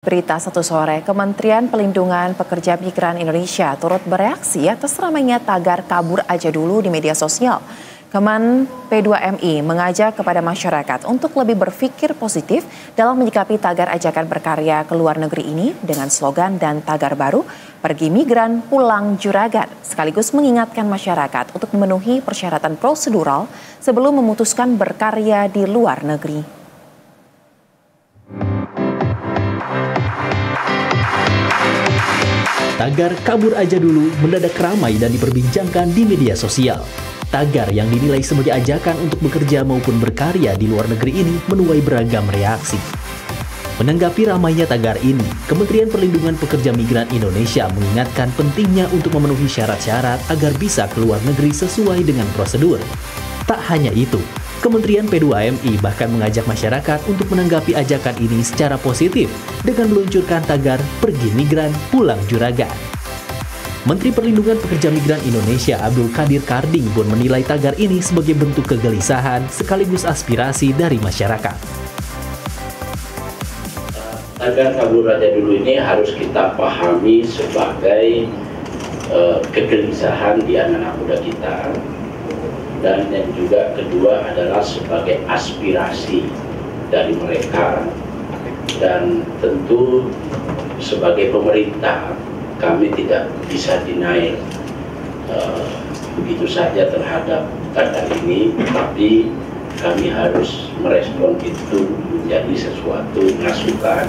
Berita satu sore, Kementerian Pelindungan Pekerja Migran Indonesia turut bereaksi atas ramainya tagar kabur aja dulu di media sosial. Kemen P2MI mengajak kepada masyarakat untuk lebih berpikir positif dalam menyikapi tagar ajakan berkarya ke luar negeri ini dengan slogan dan tagar baru, pergi migran pulang juragan, sekaligus mengingatkan masyarakat untuk memenuhi persyaratan prosedural sebelum memutuskan berkarya di luar negeri. Tagar kabur aja dulu mendadak ramai dan diperbincangkan di media sosial. Tagar yang dinilai sebagai ajakan untuk bekerja maupun berkarya di luar negeri ini menuai beragam reaksi. Menanggapi ramainya tagar ini, Kementerian Perlindungan Pekerja Migran Indonesia mengingatkan pentingnya untuk memenuhi syarat-syarat agar bisa keluar negeri sesuai dengan prosedur. Tak hanya itu, Kementerian P2MI bahkan mengajak masyarakat untuk menanggapi ajakan ini secara positif dengan meluncurkan tagar pergi migran pulang juragan. Menteri Perlindungan Pekerja Migran Indonesia Abdul Qadir Karding pun menilai tagar ini sebagai bentuk kegelisahan sekaligus aspirasi dari masyarakat. Tagar kabur aja dulu ini harus kita pahami sebagai kegelisahan di anak-anak muda kita. Dan yang juga kedua adalah sebagai aspirasi dari mereka, dan tentu sebagai pemerintah kami tidak bisa deny begitu saja terhadap tagar ini, tapi kami harus merespon itu menjadi sesuatu masukan.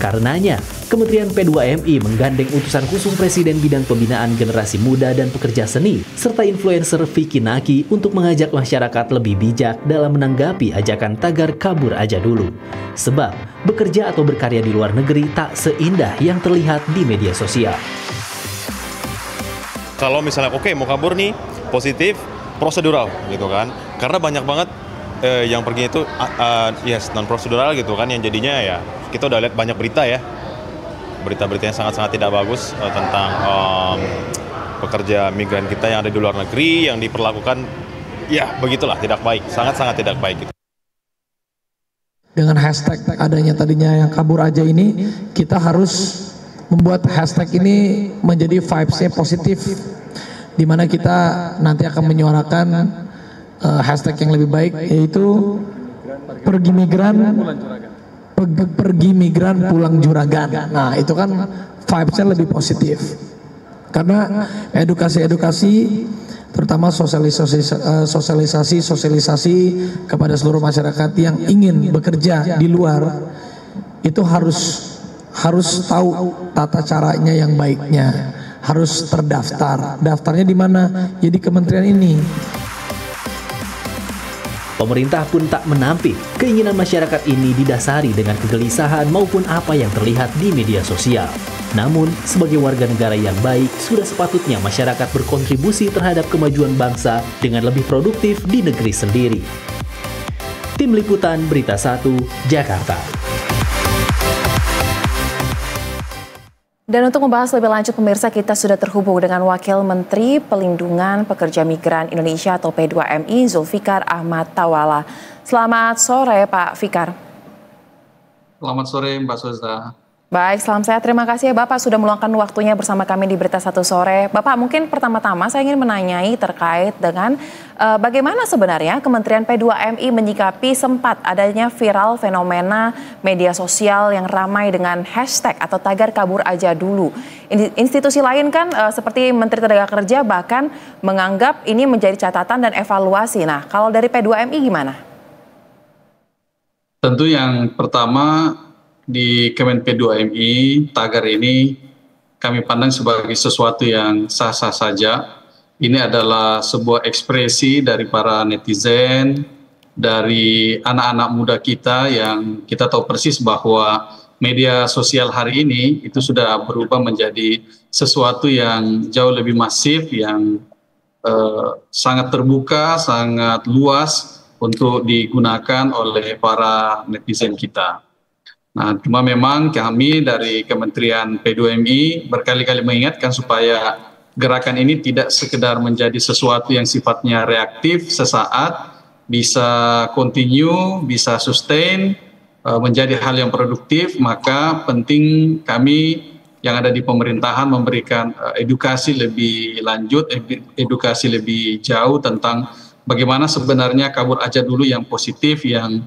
Karenanya, Kementerian P2MI menggandeng utusan khusus Presiden bidang pembinaan generasi muda dan pekerja seni, serta influencer Vicky Naki untuk mengajak masyarakat lebih bijak dalam menanggapi ajakan tagar kabur aja dulu. Sebab, bekerja atau berkarya di luar negeri tak seindah yang terlihat di media sosial. Kalau misalnya mau kabur nih, positif, prosedural gitu kan. Karena banyak banget yang pergi itu non prosedural gitu kan, yang jadinya ya kita udah lihat banyak berita ya. Berita-berita yang sangat-sangat tidak bagus tentang pekerja migran kita yang ada di luar negeri yang diperlakukan ya begitulah, tidak baik, sangat-sangat tidak baik gitu. Dengan hashtag adanya tadinya yang kabur aja ini, kita harus membuat hashtag ini menjadi vibes-nya positif, di mana kita nanti akan menyuarakan hashtag yang lebih baik, yaitu pergi migran pulang juragan. Nah, itu kan vibes-nya lebih positif. Karena edukasi terutama sosialisasi kepada seluruh masyarakat yang ingin bekerja di luar, itu harus tahu tata caranya yang baiknya, harus terdaftar. Daftarnya di mana? Ya di kementerian ini. Pemerintah pun tak menampik keinginan masyarakat ini didasari dengan kegelisahan maupun apa yang terlihat di media sosial. Namun, sebagai warga negara yang baik, sudah sepatutnya masyarakat berkontribusi terhadap kemajuan bangsa dengan lebih produktif di negeri sendiri. Tim Liputan Berita 1, Jakarta. Dan untuk membahas lebih lanjut pemirsa, kita sudah terhubung dengan Wakil Menteri Pelindungan Pekerja Migran Indonesia atau P2MI Zulfikar Ahmad Tawala. Selamat sore Pak Fikar. Selamat sore Mbak Suzda. Baik, salam sehat. Terima kasih ya Bapak sudah meluangkan waktunya bersama kami di Berita Satu Sore. Bapak, mungkin pertama-tama saya ingin menanyai terkait dengan bagaimana sebenarnya Kementerian P2MI menyikapi sempat adanya viral fenomena media sosial yang ramai dengan hashtag atau tagar kabur aja dulu. Institusi lain kan seperti Menteri Tenaga Kerja bahkan menganggap ini menjadi catatan dan evaluasi. Nah, kalau dari P2MI gimana? Tentu yang pertama, di Kemen P2MI, tagar ini kami pandang sebagai sesuatu yang sah-sah saja. Ini adalah sebuah ekspresi dari para netizen, dari anak-anak muda kita yang kita tahu persis bahwa media sosial hari ini itu sudah berubah menjadi sesuatu yang jauh lebih masif, yang sangat terbuka, sangat luas untuk digunakan oleh para netizen kita. Nah, cuma memang kami dari Kementerian P2MI berkali-kali mengingatkan supaya gerakan ini tidak sekedar menjadi sesuatu yang sifatnya reaktif sesaat, bisa continue, bisa sustain, menjadi hal yang produktif, maka penting kami yang ada di pemerintahan memberikan edukasi lebih lanjut, edukasi lebih jauh tentang bagaimana sebenarnya kabur aja dulu yang positif, yang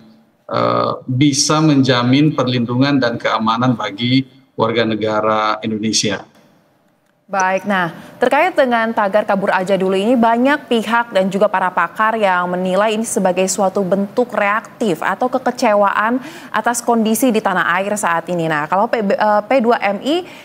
bisa menjamin perlindungan dan keamanan bagi warga negara Indonesia. Baik, nah terkait dengan tagar kabur aja dulu ini banyak pihak dan juga para pakar yang menilai ini sebagai suatu bentuk reaktif atau kekecewaan atas kondisi di tanah air saat ini. Nah kalau P2MI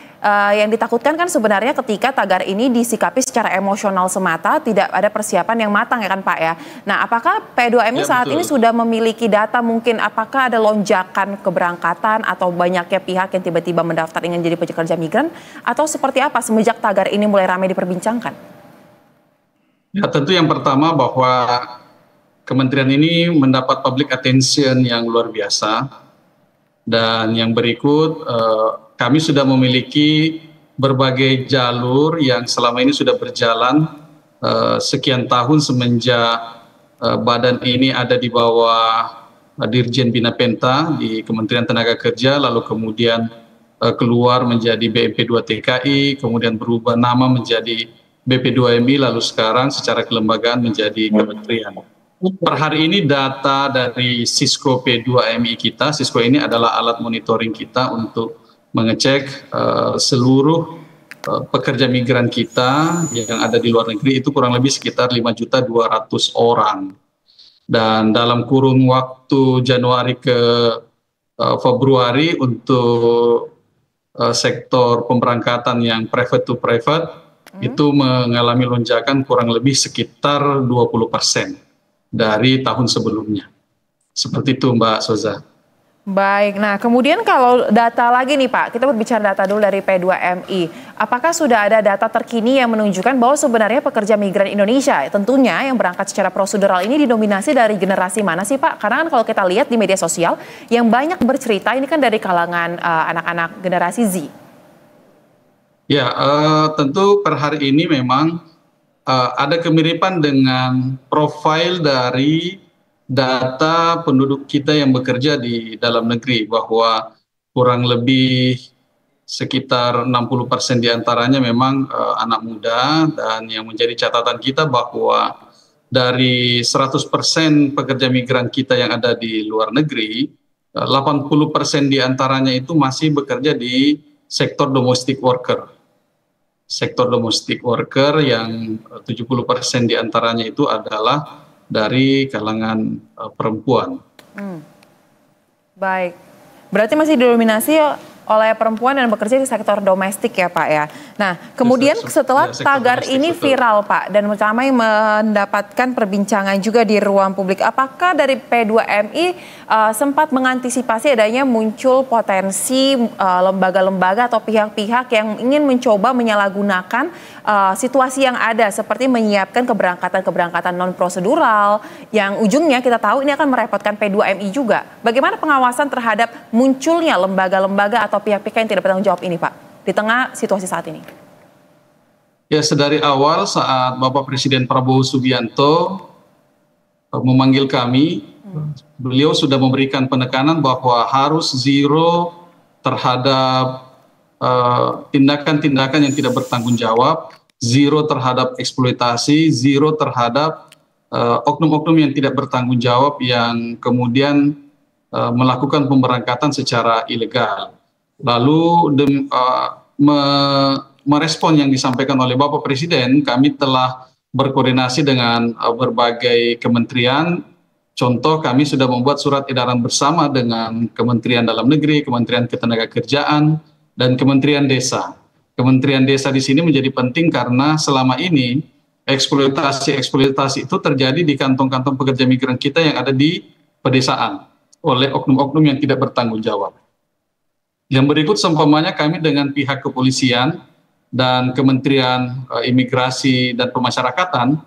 yang ditakutkan kan sebenarnya ketika tagar ini disikapi secara emosional semata, tidak ada persiapan yang matang ya kan Pak ya. Nah apakah P2MI saat ini sudah memiliki data mungkin apakah ada lonjakan keberangkatan atau banyaknya pihak yang tiba-tiba mendaftar ingin jadi pekerja migran atau seperti apa semenjak tagar ini mulai ramai diperbincangkan? Ya tentu yang pertama bahwa kementerian ini mendapat public attention yang luar biasa, dan yang berikut kami sudah memiliki berbagai jalur yang selama ini sudah berjalan sekian tahun semenjak badan ini ada di bawah Dirjen Bina Penta di Kementerian Tenaga Kerja, lalu kemudian keluar menjadi BMP2 TKI, kemudian berubah nama menjadi BP2MI, lalu sekarang secara kelembagaan menjadi kementerian. Per hari ini data dari Sisco P2MI kita, Sisco ini adalah alat monitoring kita untuk mengecek seluruh pekerja migran kita yang ada di luar negeri itu kurang lebih sekitar 5.200.000 orang. Dan dalam kurun waktu Januari ke Februari untuk sektor pemberangkatan yang private to private itu mengalami lonjakan kurang lebih sekitar 20% dari tahun sebelumnya. Seperti itu Mbak Soza. Baik, nah kemudian kalau data lagi nih Pak, kita berbicara data dulu dari P2MI. Apakah sudah ada data terkini yang menunjukkan bahwa sebenarnya pekerja migran Indonesia tentunya yang berangkat secara prosedural ini didominasi dari generasi mana sih Pak? Karena kan kalau kita lihat di media sosial yang banyak bercerita ini kan dari kalangan anak-anak generasi Z. Ya, tentu per hari ini memang ada kemiripan dengan profil dari data penduduk kita yang bekerja di dalam negeri, bahwa kurang lebih sekitar 60% diantaranya memang anak muda, dan yang menjadi catatan kita bahwa dari 100% pekerja migran kita yang ada di luar negeri, 80% diantaranya itu masih bekerja di sektor domestic worker. Sektor domestic worker yang 70% diantaranya itu adalah dari kalangan perempuan. Baik, berarti masih didominasi oleh perempuan dan bekerja di sektor domestik ya Pak ya. Nah kemudian setelah tagar ini viral Pak dan ramai mendapatkan perbincangan juga di ruang publik, apakah dari P2MI sempat mengantisipasi adanya muncul potensi lembaga-lembaga atau pihak-pihak yang ingin mencoba menyalahgunakan situasi yang ada seperti menyiapkan keberangkatan non prosedural yang ujungnya kita tahu ini akan merepotkan P2MI juga. Bagaimana pengawasan terhadap munculnya lembaga-lembaga atau pihak-pihak yang tidak bertanggung jawab ini Pak di tengah situasi saat ini? Ya, sedari awal saat Bapak Presiden Prabowo Subianto memanggil kami, beliau sudah memberikan penekanan bahwa harus zero terhadap tindakan-tindakan yang tidak bertanggung jawab, zero terhadap eksploitasi, zero terhadap oknum-oknum yang tidak bertanggung jawab yang kemudian melakukan pemberangkatan secara ilegal. Lalu merespon yang disampaikan oleh Bapak Presiden, kami telah berkoordinasi dengan berbagai kementerian. Contoh, kami sudah membuat surat edaran bersama dengan Kementerian Dalam Negeri, Kementerian Ketenagakerjaan, dan Kementerian Desa. Kementerian Desa di sini menjadi penting karena selama ini eksploitasi itu terjadi di kantong-kantong pekerja migran kita yang ada di pedesaan oleh oknum-oknum yang tidak bertanggung jawab. Yang berikut seumpamanya kami dengan pihak kepolisian dan Kementerian Imigrasi dan Pemasyarakatan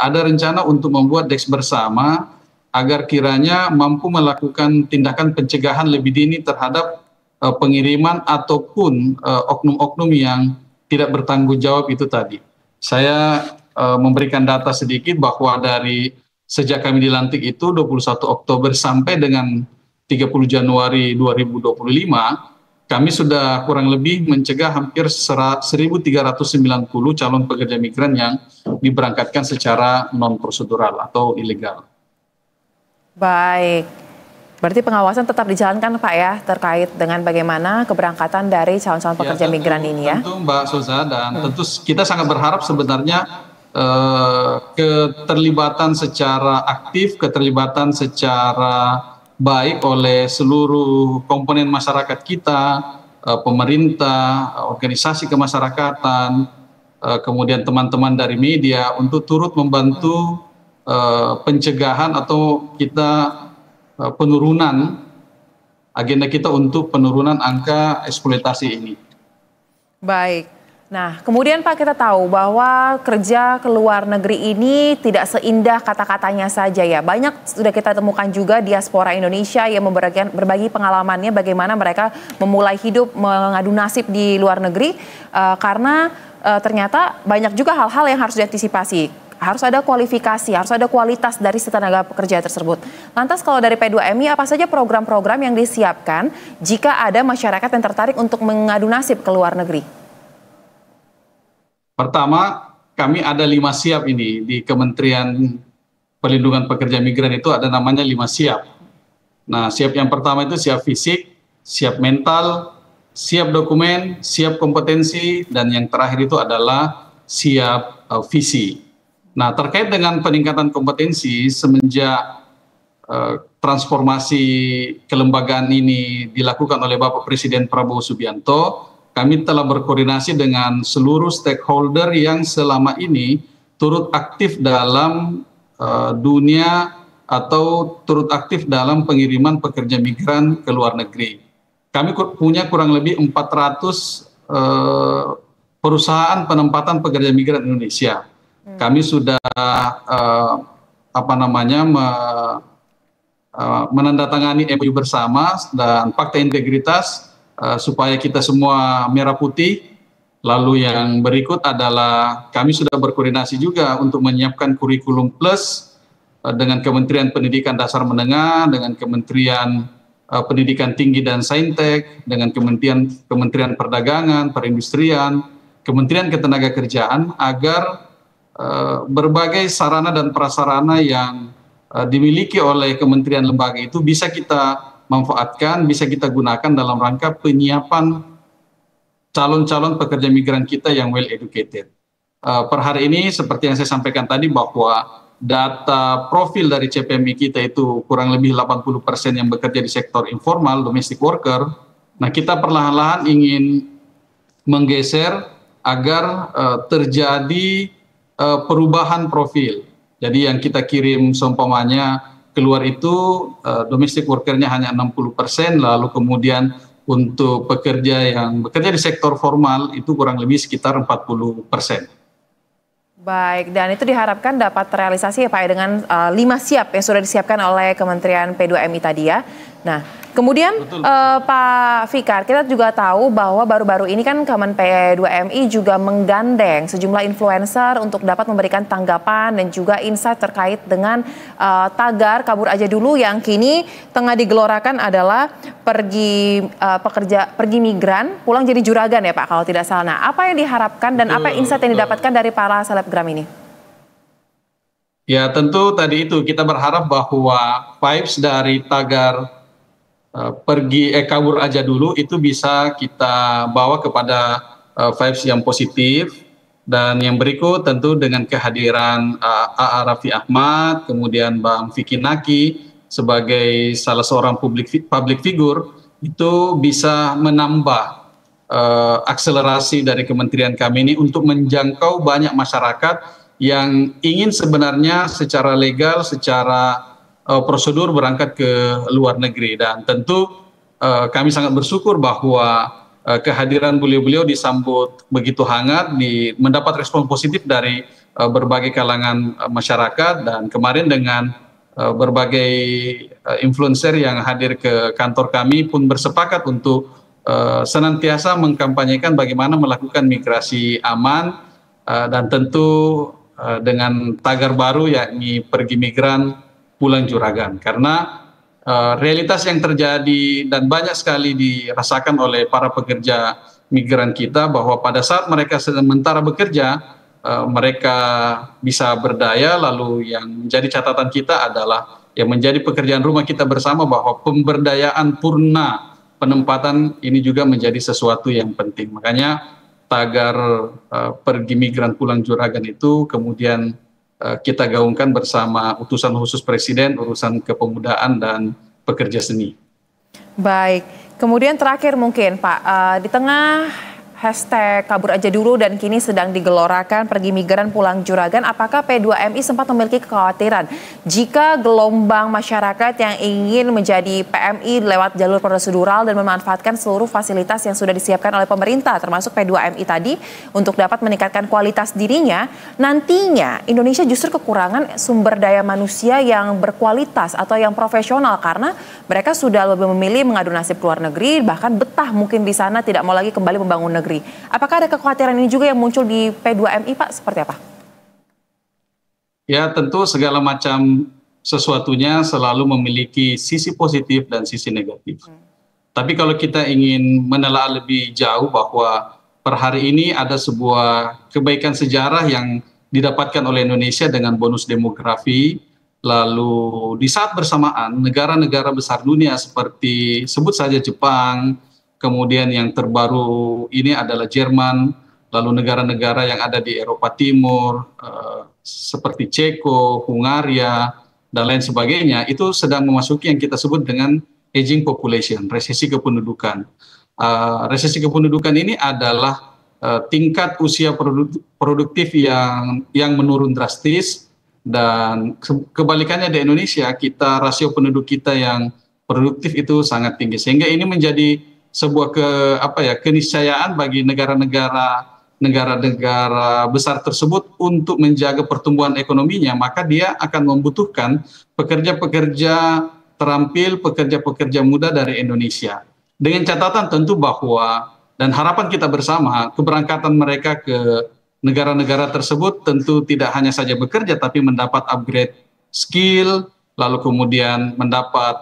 ada rencana untuk membuat deks bersama agar kiranya mampu melakukan tindakan pencegahan lebih dini terhadap pengiriman ataupun oknum-oknum yang tidak bertanggung jawab itu tadi. Saya memberikan data sedikit bahwa dari sejak kami dilantik itu 21 Oktober sampai dengan 30 Januari 2025, kami sudah kurang lebih mencegah hampir 1.390 calon pekerja migran yang diberangkatkan secara non-prosedural atau ilegal. Baik, berarti pengawasan tetap dijalankan Pak ya, terkait dengan bagaimana keberangkatan dari calon-calon pekerja migran ini ya? Tentu Mbak Soza, dan tentu kita sangat berharap sebenarnya keterlibatan secara aktif, keterlibatan secara baik oleh seluruh komponen masyarakat kita, pemerintah, organisasi kemasyarakatan, kemudian teman-teman dari media untuk turut membantu pencegahan atau kita penurunan agenda kita untuk penurunan angka eksploitasi ini. Baik. Nah, kemudian Pak, kita tahu bahwa kerja ke luar negeri ini tidak seindah kata-katanya saja ya. Banyak sudah kita temukan juga diaspora Indonesia yang berbagi pengalamannya bagaimana mereka memulai hidup mengadu nasib di luar negeri karena ternyata banyak juga hal-hal yang harus diantisipasi. Harus ada kualifikasi, harus ada kualitas dari si tenaga pekerja tersebut. Lantas kalau dari P2MI apa saja program-program yang disiapkan jika ada masyarakat yang tertarik untuk mengadu nasib ke luar negeri? Pertama, kami ada 5 siap ini di Kementerian Perlindungan Pekerja Migran, itu ada namanya 5 siap. Nah, siap yang pertama itu siap fisik, siap mental, siap dokumen, siap kompetensi, dan yang terakhir itu adalah siap visi. Nah, terkait dengan peningkatan kompetensi semenjak transformasi kelembagaan ini dilakukan oleh Bapak Presiden Prabowo Subianto, kami telah berkoordinasi dengan seluruh stakeholder yang selama ini turut aktif dalam dunia atau turut aktif dalam pengiriman pekerja migran ke luar negeri. Kami punya kurang lebih 400 perusahaan penempatan pekerja migran Indonesia. Kami sudah menandatangani MOU bersama dan fakta integritas supaya kita semua merah putih. Lalu yang berikut adalah kami sudah berkoordinasi juga untuk menyiapkan kurikulum plus dengan Kementerian Pendidikan Dasar Menengah, dengan Kementerian Pendidikan Tinggi dan Saintek, dengan Kementerian Perdagangan, Perindustrian, Kementerian Ketenagakerjaan, agar berbagai sarana dan prasarana yang dimiliki oleh kementerian lembaga itu bisa kita manfaatkan, bisa kita gunakan dalam rangka penyiapan calon-calon pekerja migran kita yang well educated. Per hari ini seperti yang saya sampaikan tadi bahwa data profil dari CPMI kita itu kurang lebih 80% yang bekerja di sektor informal, domestic worker. Nah, kita perlahan-lahan ingin menggeser agar terjadi perubahan profil. Jadi yang kita kirim seumpamanya keluar itu domestic workernya hanya 60%, lalu kemudian untuk pekerja yang bekerja di sektor formal itu kurang lebih sekitar 40%. Baik, dan itu diharapkan dapat terrealisasi ya Pak ya, dengan 5 siap yang sudah disiapkan oleh Kementerian P2MI tadi ya. Nah, kemudian Pak Fikar, kita juga tahu bahwa baru-baru ini kan Kemen P2MI juga menggandeng sejumlah influencer untuk dapat memberikan tanggapan dan juga insight terkait dengan tagar kabur aja dulu yang kini tengah digelorakan adalah pergi migran pulang jadi juragan ya Pak kalau tidak salah. Nah, apa yang diharapkan dan apa insight yang didapatkan dari para selebgram ini? Ya, tentu tadi itu kita berharap bahwa vibes dari tagar kabur aja dulu itu bisa kita bawa kepada vibes yang positif. Dan yang berikut tentu dengan kehadiran A.A. Raffi Ahmad, kemudian Bang Vicky Naki sebagai salah seorang public figure, itu bisa menambah akselerasi dari kementerian kami ini untuk menjangkau banyak masyarakat yang ingin sebenarnya secara legal, secara prosedur berangkat ke luar negeri. Dan tentu kami sangat bersyukur bahwa kehadiran beliau-beliau disambut begitu hangat, mendapat respon positif dari berbagai kalangan masyarakat. Dan kemarin dengan berbagai influencer yang hadir ke kantor kami pun bersepakat untuk senantiasa mengkampanyekan bagaimana melakukan migrasi aman, dan tentu dengan tagar baru yakni pergi migran pulang juragan. Karena realitas yang terjadi dan banyak sekali dirasakan oleh para pekerja migran kita, bahwa pada saat mereka sementara bekerja, mereka bisa berdaya. Lalu yang menjadi catatan kita adalah yang menjadi pekerjaan rumah kita bersama, bahwa pemberdayaan purna penempatan ini juga menjadi sesuatu yang penting. Makanya tagar pergi migran pulang juragan itu kemudian kita gaungkan bersama utusan khusus Presiden urusan kepemudaan dan pekerja seni. Baik, kemudian terakhir mungkin Pak, di tengah hashtag kabur aja dulu dan kini sedang digelorakan pergi migran pulang juragan, apakah P2MI sempat memiliki kekhawatiran jika gelombang masyarakat yang ingin menjadi PMI lewat jalur prosedural dan memanfaatkan seluruh fasilitas yang sudah disiapkan oleh pemerintah termasuk P2MI tadi untuk dapat meningkatkan kualitas dirinya, nantinya Indonesia justru kekurangan sumber daya manusia yang berkualitas atau yang profesional karena mereka sudah lebih memilih mengadu nasib ke luar negeri, bahkan betah mungkin di sana, tidak mau lagi kembali membangun negeri. Apakah ada kekhawatiran ini juga yang muncul di P2MI, Pak? Seperti apa? Ya, tentu segala macam sesuatunya selalu memiliki sisi positif dan sisi negatif. Tapi kalau kita ingin menelaah lebih jauh bahwa per hari ini ada sebuah kebaikan sejarah yang didapatkan oleh Indonesia dengan bonus demografi, lalu di saat bersamaan negara-negara besar dunia seperti sebut saja Jepang, kemudian yang terbaru ini adalah Jerman, lalu negara-negara yang ada di Eropa Timur seperti Ceko, Hungaria, dan lain sebagainya, itu sedang memasuki yang kita sebut dengan aging population, resesi kependudukan. Resesi kependudukan ini adalah tingkat usia produktif yang menurun drastis, dan kebalikannya di Indonesia, rasio penduduk kita yang produktif itu sangat tinggi, sehingga ini menjadi sebuah keniscayaan bagi negara-negara besar tersebut untuk menjaga pertumbuhan ekonominya. Maka dia akan membutuhkan pekerja-pekerja terampil, pekerja-pekerja muda dari Indonesia. Dengan catatan tentu bahwa, dan harapan kita bersama, keberangkatan mereka ke negara-negara tersebut tentu tidak hanya saja bekerja, tapi mendapat upgrade skill, lalu kemudian mendapat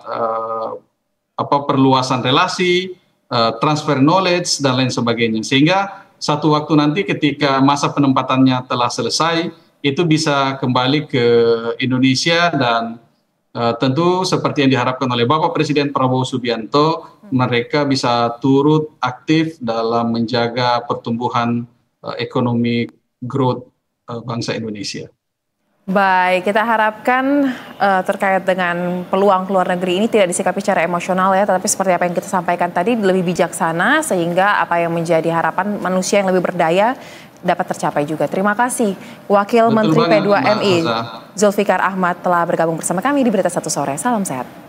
perluasan relasi, transfer knowledge, dan lain sebagainya. Sehingga satu waktu nanti ketika masa penempatannya telah selesai, itu bisa kembali ke Indonesia dan tentu seperti yang diharapkan oleh Bapak Presiden Prabowo Subianto, mereka bisa turut aktif dalam menjaga pertumbuhan ekonomi growth bangsa Indonesia. Baik, kita harapkan terkait dengan peluang ke luar negeri ini tidak disikapi secara emosional ya, tetapi seperti apa yang kita sampaikan tadi lebih bijaksana sehingga apa yang menjadi harapan manusia yang lebih berdaya dapat tercapai juga. Terima kasih Wakil Menteri P2MI Zulfikar Ahmad telah bergabung bersama kami di Berita Satu Sore. Salam sehat.